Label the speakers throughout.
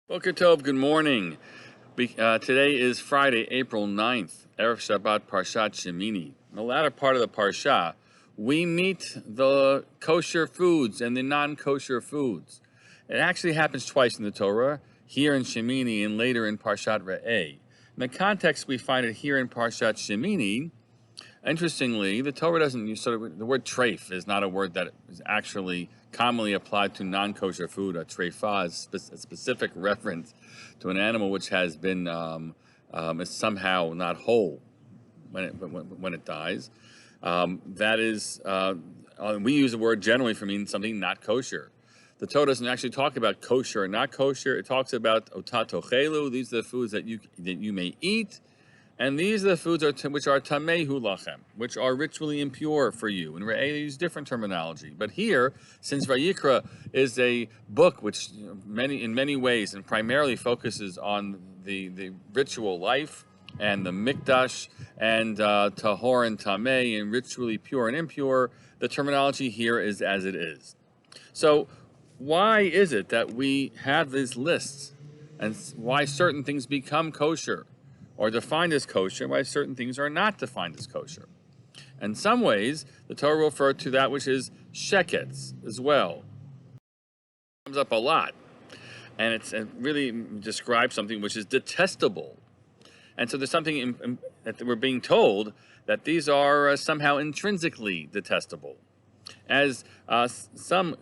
Speaker 1: Boker Tov, good morning. Today is Friday, April 9th, Erev Shabbat Parshat Shemini. In the latter part of the Parsha, we meet the kosher foods and the non-kosher foods. It actually happens twice in the Torah, here in Shemini and later in Parshat Re'eh. In the context, we find it here in Parshat Shemini. Interestingly, the Torah doesn't use the word treif is not a word that is actually commonly applied to non-kosher food. A treifa is a specific reference to an animal which has been is somehow not whole when it dies. That is, we use the word generally for meaning something not kosher. The Torah doesn't actually talk about kosher or not kosher. It talks about otat tochelu. These are the foods that you may eat. And these are the foods which are tamehu lachem, which are ritually impure for you. And Re'eh, they use different terminology. But here, since Vayikra is a book which in many ways and primarily focuses on the ritual life and the mikdash and tahor and tameh and ritually pure and impure, the terminology here is as it is. So why is it that we have these lists and why certain things become kosher? Or defined as kosher, why certain things are not defined as kosher. In some ways, the Torah will refer to that which is sheketz as well. It comes up a lot, and it really describes something which is detestable. And so there's something that we're being told that these are somehow intrinsically detestable. As some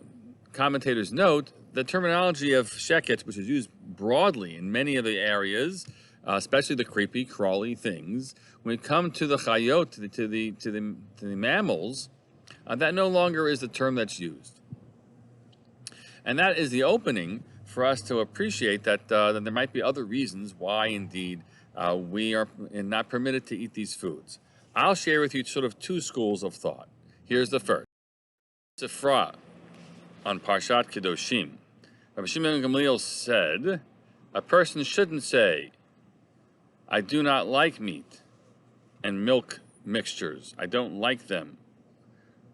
Speaker 1: commentators note, the terminology of sheketz, which is used broadly in many of the areas, especially the creepy, crawly things, when we come to the chayot, to the mammals, that no longer is the term that's used. And that is the opening for us to appreciate that there might be other reasons why, indeed, we are not permitted to eat these foods. I'll share with you sort of two schools of thought. Here's the first. Sifra on Parshat Kedoshim. Rabbi Shimon Gamliel said, a person shouldn't say, I do not like meat and milk mixtures. I don't like them.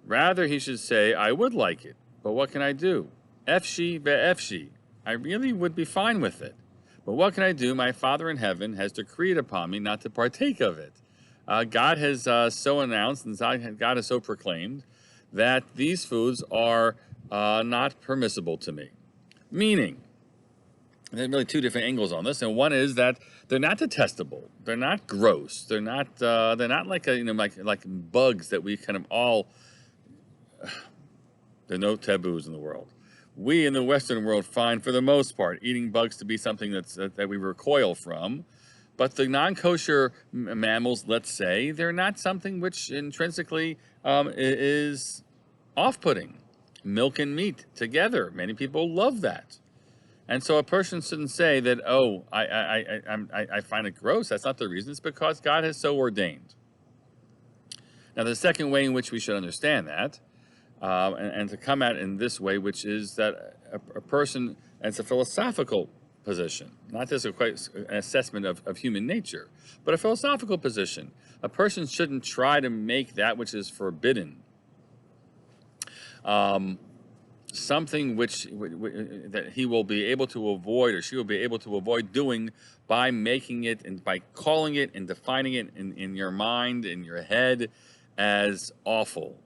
Speaker 1: Rather, he should say, I would like it, but what can I do? Efshi be'efshi. I really would be fine with it. But what can I do? My Father in heaven has decreed upon me not to partake of it. God has so announced, and God has so proclaimed, that these foods are not permissible to me. Meaning, there's really two different angles on this, and one is that they're not detestable, they're not gross, they're not like like bugs that we kind of all. There are no taboos in the world. We in the Western world find, for the most part, eating bugs to be something that we recoil from. But the non-kosher mammals, let's say, they're not something which intrinsically is off-putting. Milk and meat together, many people love that. And so a person shouldn't say that, oh, I find it gross. That's not the reason. It's because God has so ordained. Now, the second way in which we should understand that, and to come at it in this way, which is that a person, and it's a philosophical position, not just an assessment of human nature, but a philosophical position. A person shouldn't try to make that which is forbidden something that he will be able to avoid, or she will be able to avoid doing, by making it and by calling it and defining it in your mind, in your head, as awful.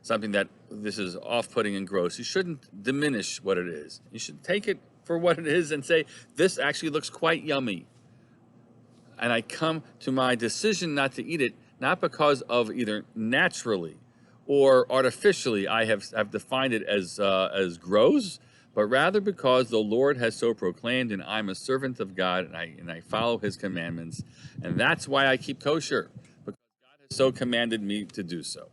Speaker 1: Something that this is off-putting and gross. You shouldn't diminish what it is. You should take it for what it is and say, this actually looks quite yummy. And I come to my decision not to eat it, not because of either naturally or artificially I have defined it as gross, but rather because the Lord has so proclaimed, and I'm a servant of God, and I follow His commandments, and that's why I keep kosher, because God has so commanded me to do so.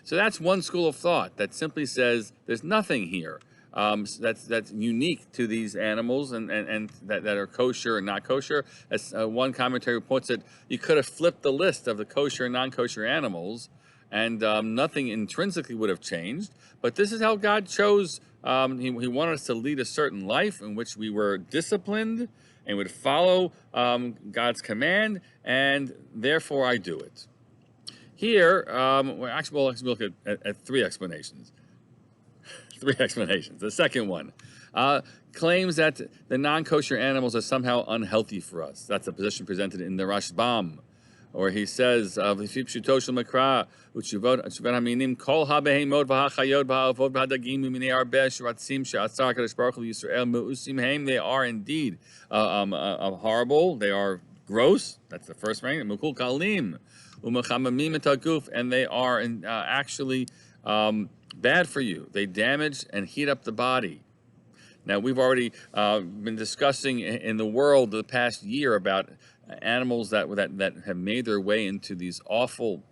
Speaker 1: So that's one school of thought that simply says there's nothing here that's unique to these animals and that are kosher and not kosher. As one commentary puts it, you could have flipped the list of the kosher and non-kosher animals, and nothing intrinsically would have changed. But this is how God chose. He wanted us to lead a certain life in which we were disciplined and would follow God's command, and therefore I do it. Here, we'll look at three explanations. The second one, claims that the non-kosher animals are somehow unhealthy for us. That's a position presented in the Rashbam, or he says, "V'fi pshuto shel makra utshuvot haminim kol habehemot v'hachayot v'haavot v'hadagim u'minei arbeh sheratzim she'atzar HaKadosh Baruch Hu Yisrael me'usim heim." They are indeed horrible. They are gross. That's the first rank. Mukul kalim u'mechamamim et haguf, and they are actually bad for you. They damage and heat up the body. Now, we've already been discussing in the world the past year about animals that have made their way into these awful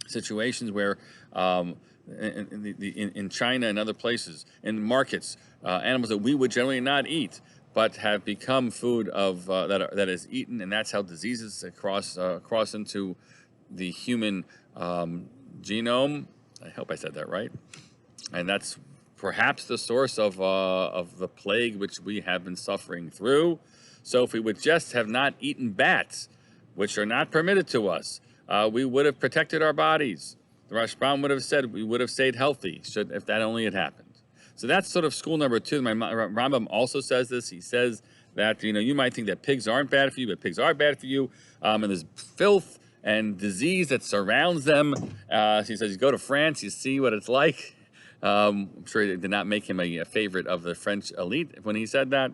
Speaker 1: situations where in China and other places, in markets, animals that we would generally not eat, but have become food of that is eaten, and that's how diseases cross into the human genome. I hope I said that right. And that's perhaps the source of the plague which we have been suffering through. So if we would just have not eaten bats, which are not permitted to us, we would have protected our bodies. The Rashbam would have said we would have stayed healthy if that only had happened. So that's sort of school number two. My Rambam also says this. He says that, you might think that pigs aren't bad for you, but pigs are bad for you. And there's filth and disease that surrounds them. He says, you go to France, you see what it's like. I'm sure it did not make him a favorite of the French elite when he said that.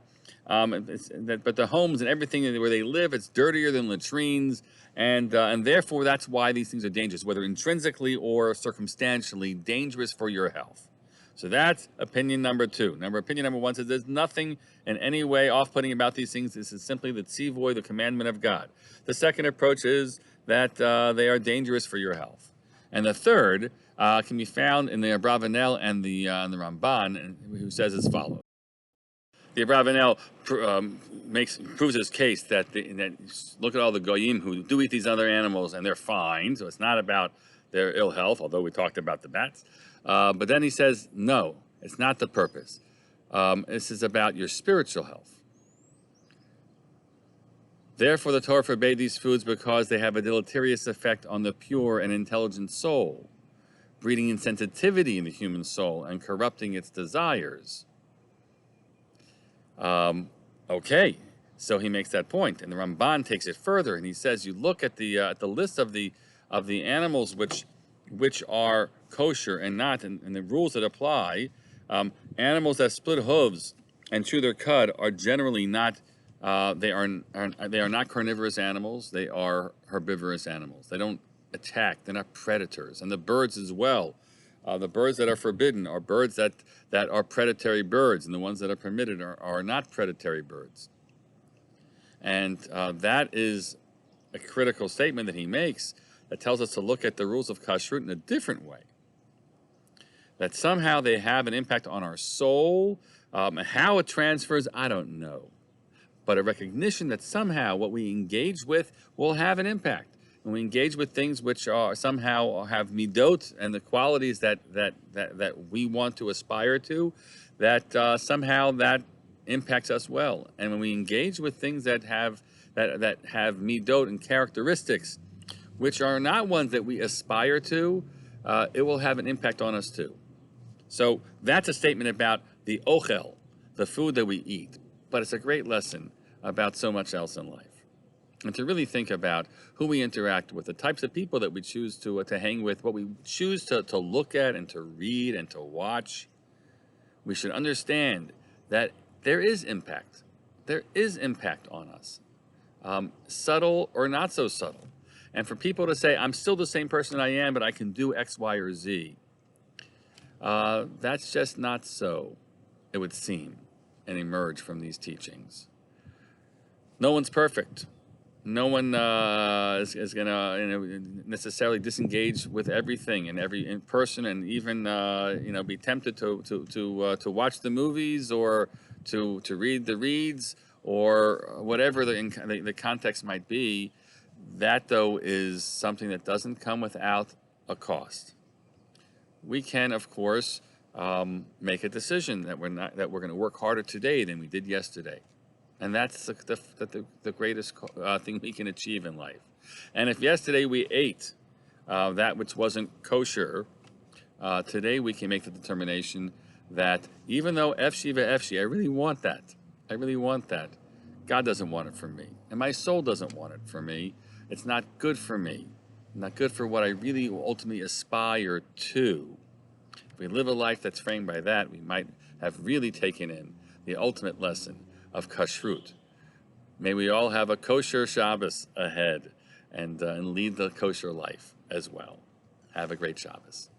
Speaker 1: But the homes and everything where they live, it's dirtier than latrines, and therefore that's why these things are dangerous, whether intrinsically or circumstantially dangerous for your health. So that's opinion number two. Opinion number one says there's nothing in any way off-putting about these things. This is simply the tzivoy, the commandment of God. The second approach is that they are dangerous for your health. And the third can be found in the Abravanel and the Ramban, who says as follows. The Abravanel proves his case that look at all the goyim who do eat these other animals and they're fine, so it's not about their ill health, although we talked about the bats. But then he says, no, it's not the purpose. This is about your spiritual health. Therefore, the Torah forbade these foods because they have a deleterious effect on the pure and intelligent soul, breeding insensitivity in the human soul and corrupting its desires. Okay, so he makes that point, and the Ramban takes it further, and he says, you look at the list of the animals which are kosher and not, and the rules that apply. Animals that split hooves and chew their cud are generally not. They are not carnivorous animals. They are herbivorous animals. They don't attack. They're not predators. And the birds as well. The birds that are forbidden are birds that are predatory birds, and the ones that are permitted are not predatory birds. And that is a critical statement that he makes that tells us to look at the rules of kashrut in a different way. That somehow they have an impact on our soul. How it transfers, I don't know. But a recognition that somehow what we engage with will have an impact. When we engage with things which are somehow have midot and the qualities that we want to aspire to, that somehow that impacts us well. And when we engage with things that have midot and characteristics, which are not ones that we aspire to, it will have an impact on us too. So that's a statement about the ochel, the food that we eat. But it's a great lesson about so much else in life. And to really think about who we interact with, the types of people that we choose to hang with, what we choose to look at and to read and to watch, we should understand that there is impact. There is impact on us, subtle or not so subtle. And for people to say, I'm still the same person I am, but I can do X, Y, or Z, that's just not so, it would seem, and emerge from these teachings. No one's perfect. No one is going to necessarily disengage with everything and every person, and even be tempted to watch the movies or to read the reads or whatever the context might be. That though is something that doesn't come without a cost. We can, of course, make a decision that we're going to work harder today than we did yesterday. And that's the greatest thing we can achieve in life. And if yesterday we ate that which wasn't kosher, today we can make the determination that even though Efshi, I really want that. I really want that. God doesn't want it for me. And my soul doesn't want it for me. It's not good for me. Not good for what I really ultimately aspire to. If we live a life that's framed by that, we might have really taken in the ultimate lesson of kashrut. May we all have a kosher Shabbos ahead and lead the kosher life as well. Have a great Shabbos.